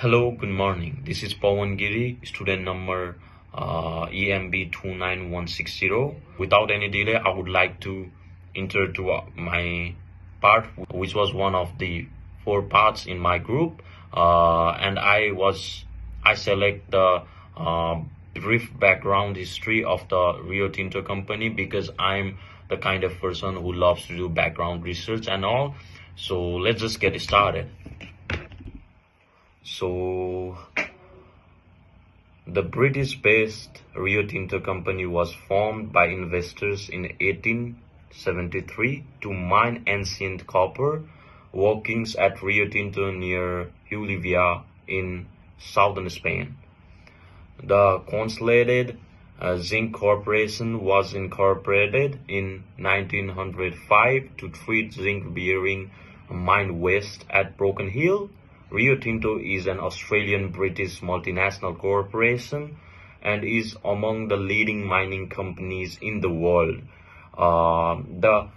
Hello, good morning. This is Pawan Giri, student number EMB 29160. Without any delay, I would like to enter to my part, which was one of the four parts in my group, and I select the brief background history of the Rio Tinto company because I'm the kind of person who loves to do background research and all. So let's just get started. So, the British-based Rio Tinto company was formed by investors in 1873 to mine ancient copper workings at Rio Tinto near Huelva in southern Spain. The Consolidated Zinc Corporation was incorporated in 1905 to treat zinc-bearing mine waste at Broken Hill. Rio Tinto is an Australian-British multinational corporation and is among the leading mining companies in the world. The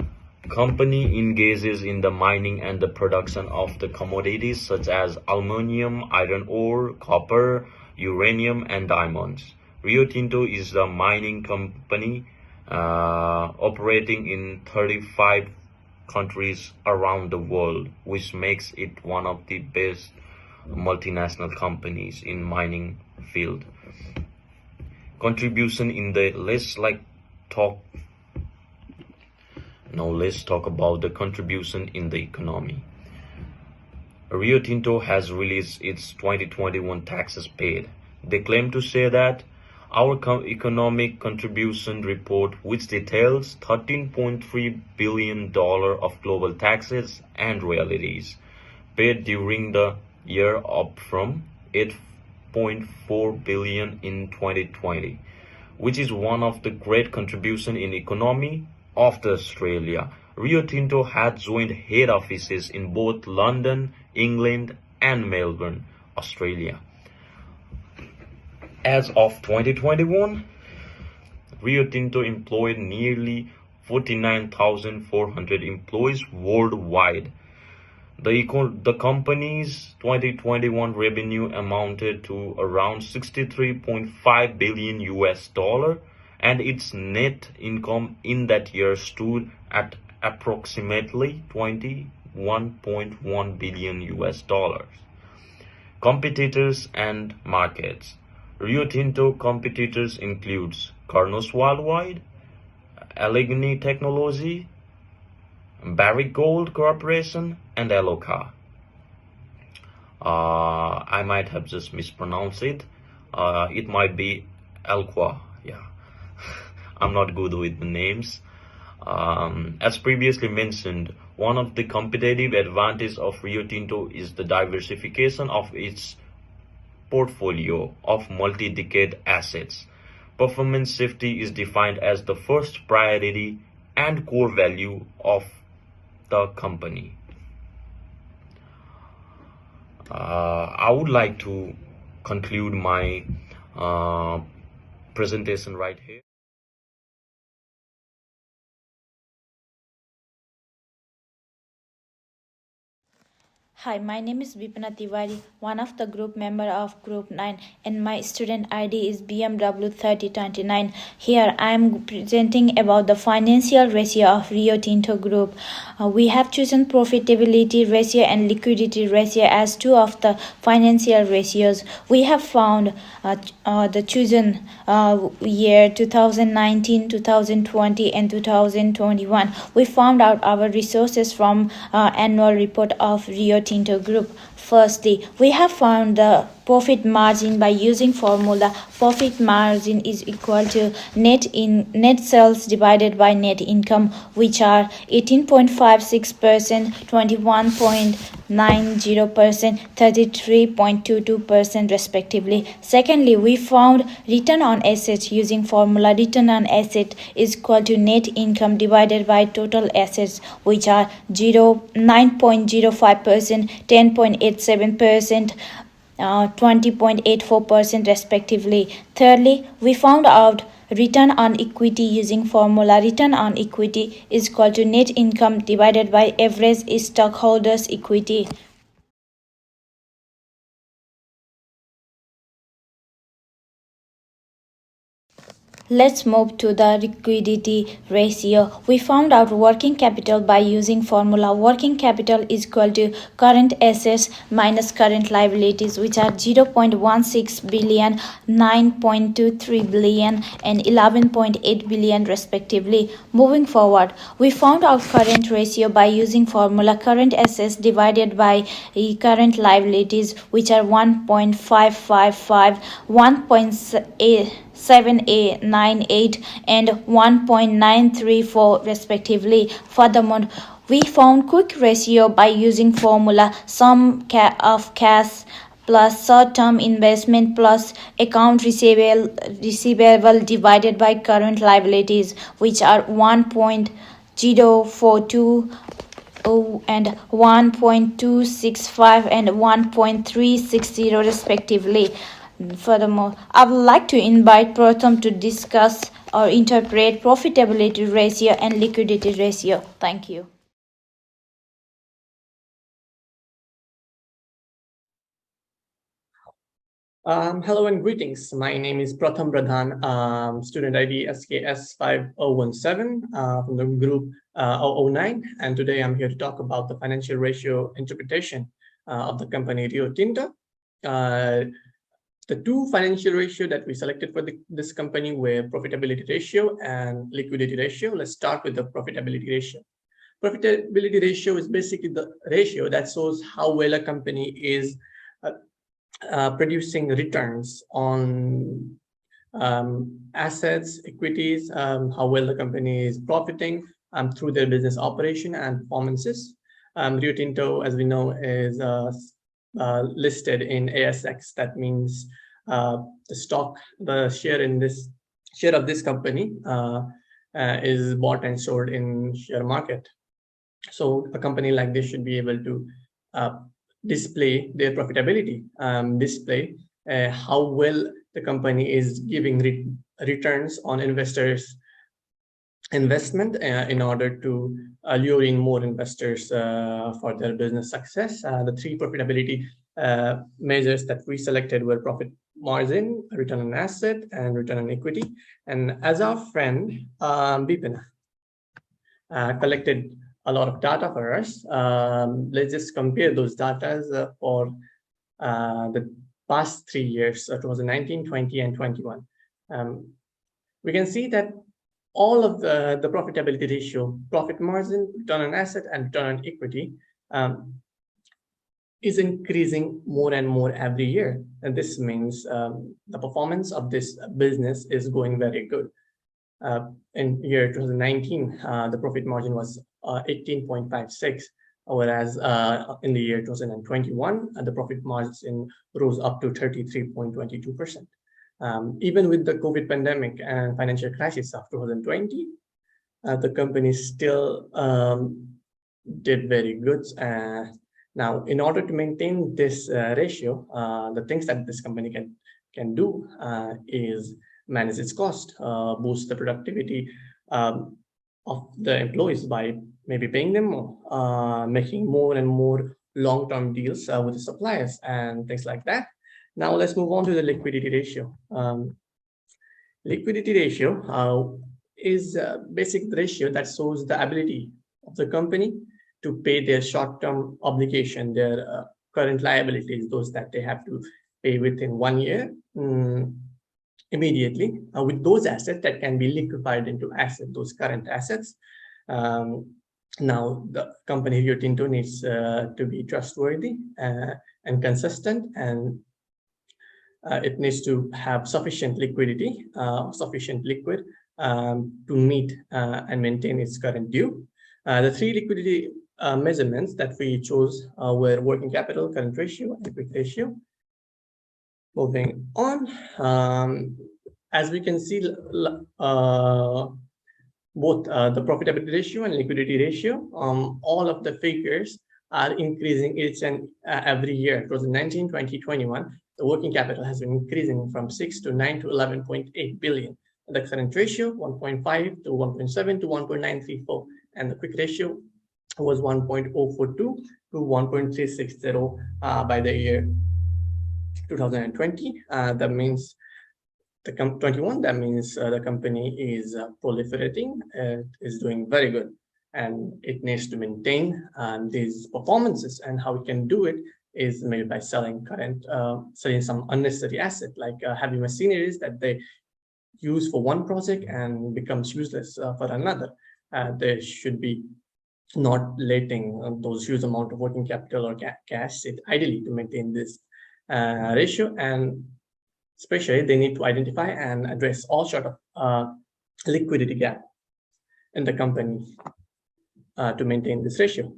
company engages in the mining and the production of the commodities such as aluminium, iron ore, copper, uranium, and diamonds. Rio Tinto is a mining company operating in 35 countries around the world, which makes it one of the best multinational companies in mining field. Contribution in the let's talk about the contribution in the economy. Rio Tinto has released its 2021 taxes paid. They claim to say that our economic contribution report, which details $13.3 billion of global taxes and royalties paid during the year, up from $8.4 billion in 2020, which is one of the great contribution in economy of Australia. Rio Tinto had joint head offices in both London, England, and Melbourne, Australia. As of 2021, Rio Tinto employed nearly 49,400 employees worldwide. The company's 2021 revenue amounted to around 63.5 billion US dollar, and its net income in that year stood at approximately 21.1 billion US dollars. Competitors and markets. Rio Tinto competitors includes Carnos Worldwide, Allegheny Technology, Barrick Gold Corporation, and Eloka. I might have just mispronounced it. It might be Elqua. Yeah, I'm not good with the names. As previously mentioned, one of the competitive advantages of Rio Tinto is the diversification of its portfolio of multi-decade assets. Performance safety is defined as the first priority and core value of the company. I would like to conclude my presentation right here. Hi, my name is Vipana Tiwari, one of the group member of Group 9, and my student ID is BMW 3029. Here I am presenting about the financial ratio of Rio Tinto Group. We have chosen profitability ratio and liquidity ratio as two of the financial ratios. We have found the chosen year 2019, 2020, and 2021. We found out our resources from annual report of Rio Tinto Group. Firstly, we have found the profit margin by using formula. Profit margin is equal to net sales divided by net income, which are 18.56%, 21.90%, 33.22% respectively. Secondly, we found return on assets using formula. Return on asset is equal to net income divided by total assets, which are 9.05%, 10.87%, 20.84% respectively. Thirdly, we found out return on equity using formula. Return on equity is equal to net income divided by average stockholders equity. Let's move to the liquidity ratio. We found out working capital by using formula. Working capital is equal to current assets minus current liabilities, which are 0.16 billion, 9.23 billion, and 11.8 billion respectively. Moving forward, we found out current ratio by using formula current assets divided by current liabilities, which are 1.555, 1.798 and 1.934 respectively. Furthermore, we found quick ratio by using formula sum of cash plus short-term investment plus account receivable divided by current liabilities, which are 1.042 and 1.265 and 1.360 respectively. Furthermore, I would like to invite Pratham to discuss or interpret profitability ratio and liquidity ratio. Thank you. Hello and greetings. My name is Pratham Pradhan, student ID SKS5017 from the group 009. And today I'm here to talk about the financial ratio interpretation of the company Rio Tinto. The two financial ratio that we selected for this company were profitability ratio and liquidity ratio. Let's start with the profitability ratio. Profitability ratio is basically the ratio that shows how well a company is producing returns on assets, equities, how well the company is profiting through their business operation and performances. Rio Tinto, as we know, is listed in ASX. That means the share of this company is bought and sold in share market. So a company like this should be able to display their profitability, display how well the company is giving returns on investors' investment in order to lure in more investors for their business success. The three profitability measures that we selected were profit margin, return on asset, and return on equity. And as our friend Bipina collected a lot of data for us, let's just compare those data for the past 3 years, 2019, 20, and 21. We can see that all of the profitability ratio, profit margin, return on asset, and return on equity is increasing more and more every year. And this means the performance of this business is going very good. In year 2019, the profit margin was 18.56, whereas in the year 2021, the profit margin rose up to 33.22%. Even with the COVID pandemic and financial crisis of 2020, the company still did very good. Now, in order to maintain this ratio, the things that this company can do is manage its cost, boost the productivity of the employees by maybe paying them more, making more and more long-term deals with the suppliers and things like that. Now let's move on to the liquidity ratio. Liquidity ratio is a basic ratio that shows the ability of the company to pay their short-term obligation, their current liabilities, those that they have to pay within 1 year. Immediately with those assets that can be liquefied into those current assets. Now the company Rio Tinto needs to be trustworthy and consistent, and it needs to have sufficient liquidity, sufficient liquid to meet and maintain its current due. The three liquidity measurements that we chose were working capital, current ratio, and quick ratio. Moving on, as we can see, both the profitability ratio and liquidity ratio, all of the figures are increasing each and every year. 2019, 20, 21, the working capital has been increasing from 6 to 9 to 11.8 billion. The current ratio, 1.5 to 1.7 to 1.934, and the quick ratio was 1.042 to 1.360 by the year 2020. That means the 21, that means the company is proliferating, it is doing very good, and it needs to maintain these performances. And how it can do it is maybe by selling some unnecessary asset, like heavy machineries that they use for one project and becomes useless for another. There should be not letting those huge amount of working capital or cash sit idly to maintain this ratio. And especially, they need to identify and address all sort of liquidity gap in the company to maintain this ratio.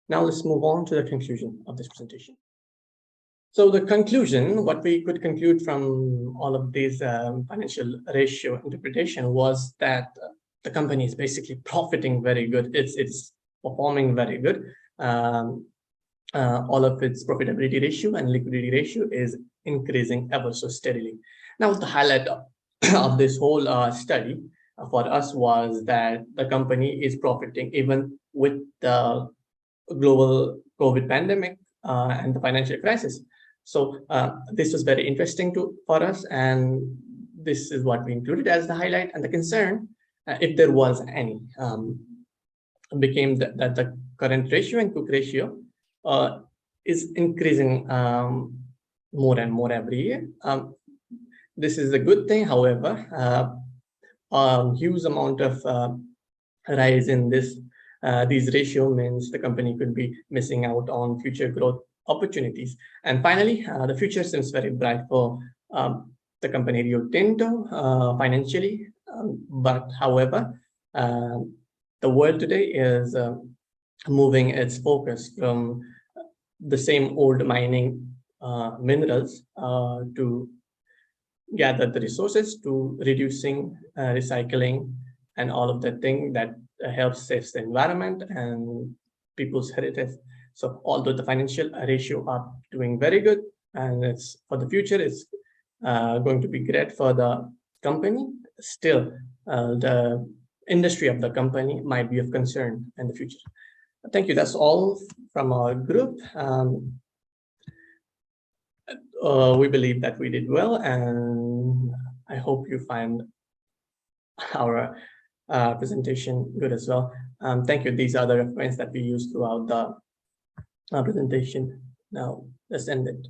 Now let's move on to the conclusion of this presentation. So the conclusion, what we could conclude from all of these financial ratio interpretation was that the company is basically profiting very good. It's performing very good. All of its profitability ratio and liquidity ratio is increasing ever so steadily. Now, the highlight of this whole study for us was that the company is profiting even with the global COVID pandemic and the financial crisis. So this was very interesting for us, and this is what we included as the highlight. And the concern, if there was any, became that the current ratio and quick ratio is increasing more and more every year. This is a good thing. However, huge amount of rise in these ratio means the company could be missing out on future growth opportunities. And finally, the future seems very bright for the company Rio Tinto financially. But however, the world today is moving its focus from the same old mining minerals to gather the resources, to reducing, recycling, and all of the thing that helps save the environment and people's heritage. So although the financial ratio are doing very good, and it's for the future, it's going to be great for the company, still the industry of the company might be of concern in the future. Thank you. That's all from our group. We believe that we did well, and I hope you find our presentation good as well. Thank you. These are the references that we used throughout the presentation. Now, let's end it.